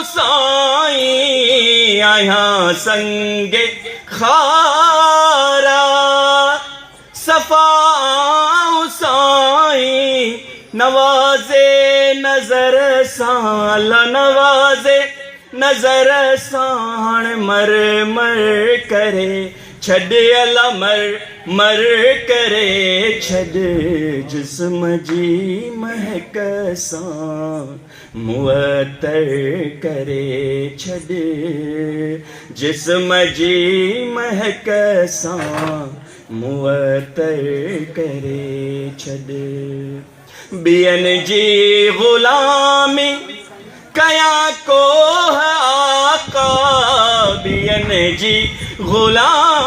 साईं आया संगे खारा सफा साईं नवाजे नजर साल नवाजे नजर साण मर मर करे छॾ अला मर मर करे छॾ जिस्म जी महक सां मुअतर करे छॾ जिस्म जी महक सां मुअतर करे छॾ ॿियनि जी ग़ुलामी कया को आका ॿियनि जी ग़ुलामी